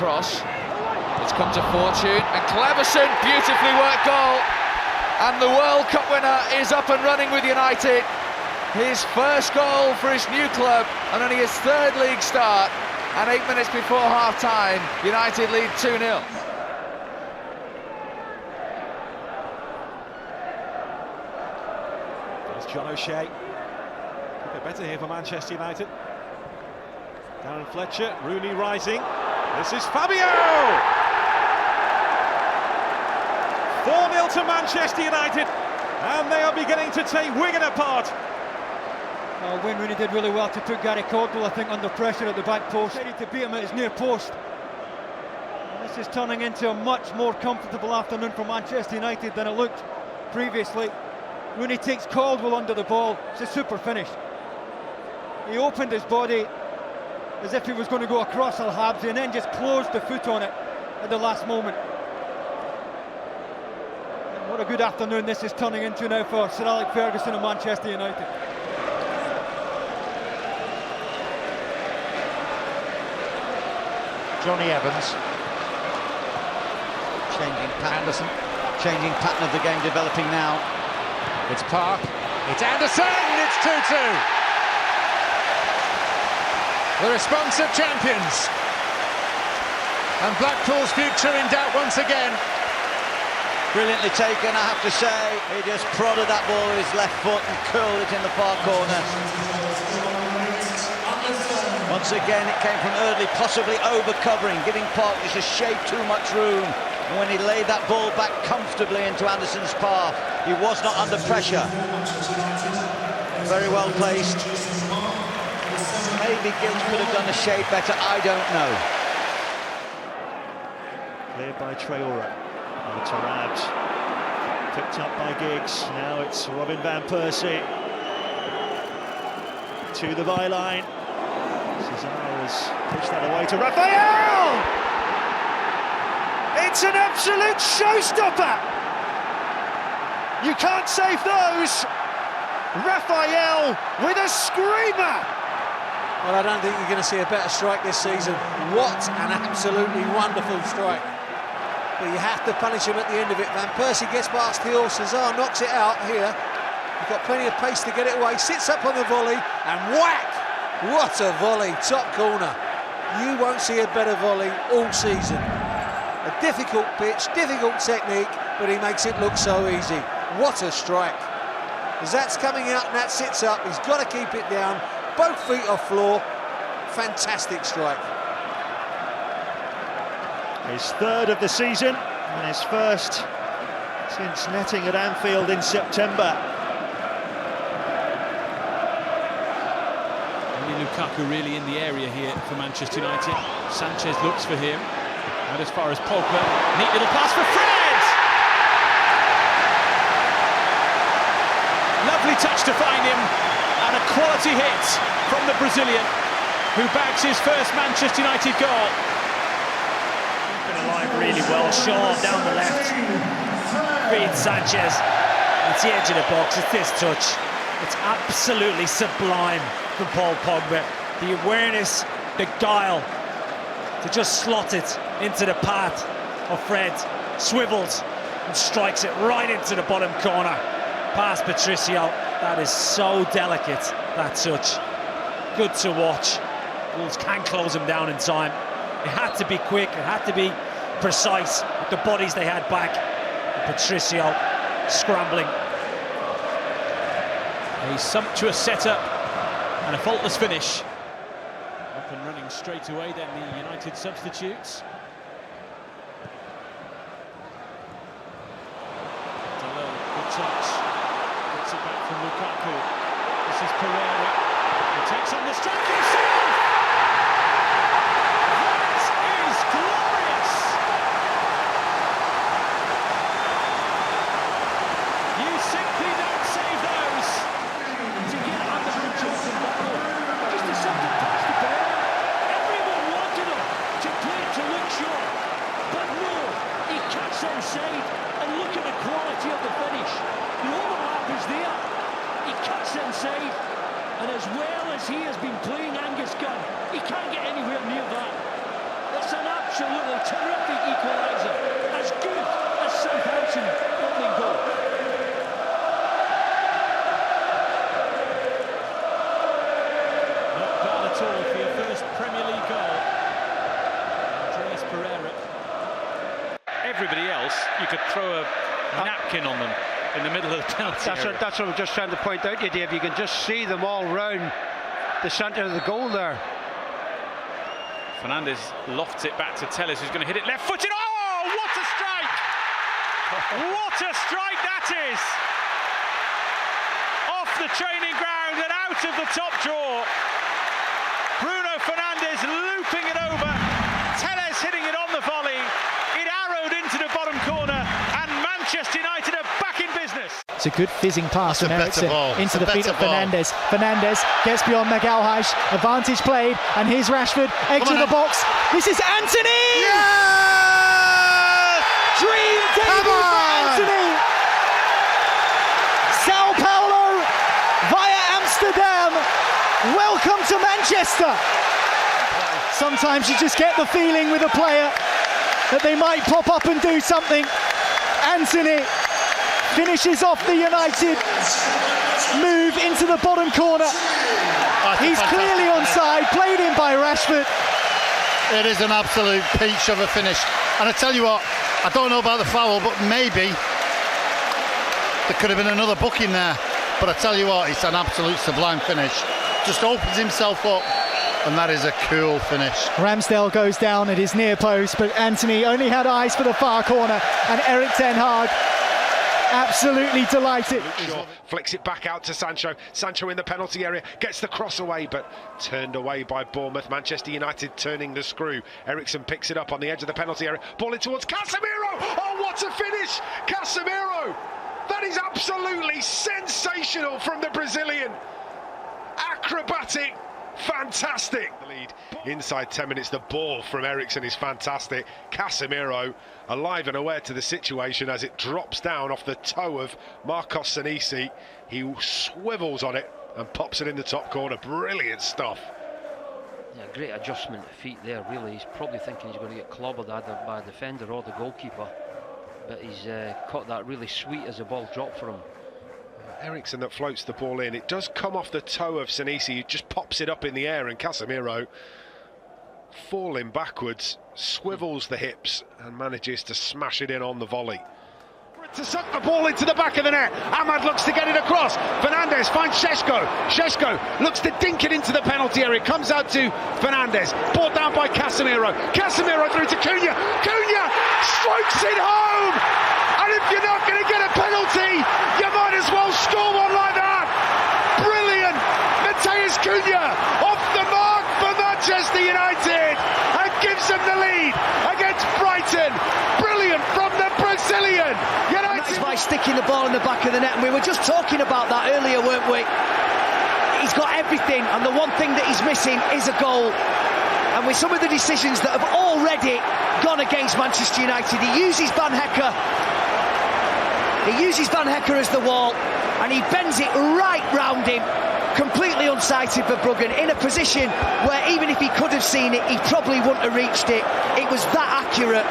cross. It's come to Fortune, and Cleverson, beautifully worked goal. And the World Cup winner is up and running with United. His first goal for his new club, and only his third league start. And 8 minutes before half-time, United lead 2-0. There's John O'Shea. Could get better here for Manchester United. Darren Fletcher, Rooney rising. This is Fabio! 4-0 to Manchester United, and they are beginning to take Wigan apart. Wayne Rooney did really well to put Gary Caldwell, I think, under pressure at the back post. Ready to beat him at his near post. And this is turning into a much more comfortable afternoon for Manchester United than it looked previously. Rooney takes Caldwell under the ball. It's a super finish. He opened his body as if he was going to go across Al Habsi and then just closed the foot on it at the last moment. And what a good afternoon this is turning into now for Sir Alex Ferguson and Manchester United. Johnny Evans. Changing pattern of the game developing now. It's Park, it's Anderson, it's 2-2. The response of champions. And Blackpool's future in doubt once again. Brilliantly taken, I have to say. He just prodded that ball with his left foot and curled it in the far corner. Once again, it came from Eardley, possibly over-covering, giving Park just a shade too much room. And when he laid that ball back comfortably into Anderson's path, he was not under pressure. Very well placed. Maybe Gilt could have done a shade better, I don't know. Cleared by Traore. Over to Rabs. Picked up by Giggs. Now it's Robin van Persie. To the byline. Cesar has pushed that away to Raphael! It's an absolute showstopper! You can't save those! Raphael with a screamer! Well, I don't think you're going to see a better strike this season. What an absolutely wonderful strike. But you have to punish him at the end of it. Van Persie gets past Hill, Cesar knocks it out here. He's got plenty of pace to get it away, sits up on the volley, and whack! What a volley, top corner. You won't see a better volley all season. A difficult pitch, difficult technique, but he makes it look so easy. What a strike. As that's coming out and that sits up, he's got to keep it down. Both feet off floor. Fantastic strike. His third of the season, and his first since netting at Anfield in September. Lukaku really in the area here for Manchester United. Sanchez looks for him. Not as far as Pogba. Neat little pass for Fred! Lovely touch to find him, and a quality hit from the Brazilian, who bags his first Manchester United goal. Been alive really well. Shaw down the left. Beat Sanchez. It's the edge of the box. It's this touch. It's absolutely sublime from Paul Pogba. The awareness, the guile to just slot it into the path of Fred. Swivels and strikes it right into the bottom corner. Past Patricio. That is so delicate, that touch. Good to watch. Wolves can close him down in time. It had to be quick, it had to be precise with the bodies they had back. And Patricio scrambling. A sumptuous setup and a faultless finish. Up and running straight away then the United substitutes. Good touch. Gets it back from Lukaku. This is Pereira. He takes on the strike himself! That is glorious! You simply don't save those to get under control from Bottle. Just a second pass to Pereira. Everyone wanted him to play to look sure. But no, he cuts onside, and look at the quality of the finish. The overlap is there. He cuts inside, and as well as he has been playing Angus Gunn, he can't get anywhere near that. It's an absolute absolutely terrific equaliser. As good as Southampton opening goal. Not bad at all for your first Premier League goal. Andreas Pereira. Everybody else, you could throw a napkin on them in the middle of the penalty area. That's what I'm just trying to point out to you, Dave. You can just see them all round the centre of the goal there. Fernandes lofts it back to Telles, who's going to hit it left-footed. Oh, what a strike! What a strike that is! Off the training ground and out of the top drawer. Bruno Fernandes looping it over. Telles hitting it on the volley. It arrowed into the bottom corner, and Manchester United are back in business. It's a good fizzing pass from Eriksen into the feet of Fernandes. Fernandes gets beyond Magalhaes. Advantage played, and here's Rashford, edge of the box. This is Anthony! Yes! Dream debut for Anthony! Sao Paulo via Amsterdam. Welcome to Manchester. Sometimes you just get the feeling with a player that they might pop up and do something. Anthony finishes off the United move into the bottom corner. He's clearly onside, played in by Rashford. It is an absolute peach of a finish. And I tell you what, I don't know about the foul, but maybe there could have been another booking there. But I tell you what, it's an absolute sublime finish. Just opens himself up, and that is a cool finish. Ramsdale goes down at his near post, but Anthony only had eyes for the far corner, and Erik ten Hag absolutely delighted. Flicks it back out to Sancho. Sancho in the penalty area, gets the cross away, but turned away by Bournemouth. Manchester United turning the screw. Eriksen picks it up on the edge of the penalty area. Ball in towards Casemiro. Oh, what a finish! Casemiro! That is absolutely sensational from the Brazilian. Acrobatic. Fantastic. The lead inside 10 minutes. The ball from Eriksen is fantastic. Casemiro alive and aware to the situation as it drops down off the toe of Marcos Senesi. He swivels on it and pops it in the top corner. Brilliant stuff. Yeah, great adjustment of feet there, really. He's probably thinking he's going to get clobbered either by a defender or the goalkeeper, but he's caught that really sweet as the ball dropped for him. Eriksen that floats the ball in. It does come off the toe of Senesi. He just pops it up in the air, and Casemiro, falling backwards, swivels the hips and manages to smash it in on the volley. To suck the ball into the back of the net. Ahmad looks to get it across. Fernandes finds Šeško. Šeško looks to dink it into the penalty area. Comes out to Fernandes. Brought down by Casemiro. Casemiro through to Cunha. Cunha strokes it home. And if you're not going to get a penalty, you might as well score one like that. Brilliant. Matheus Cunha off the mark for Manchester United and gives them the lead against Brighton. Brilliant from the Brazilian. That's by sticking the ball in the back of the net, and we were just talking about that earlier, weren't we? He's got everything, and the one thing that he's missing is a goal. And with some of the decisions that have already gone against Manchester United, he uses Van Hecker as the wall, and he bends it right round him, completely unsighted for Bruggen, in a position where even if he could have seen it, he probably wouldn't have reached it. It was that accurate.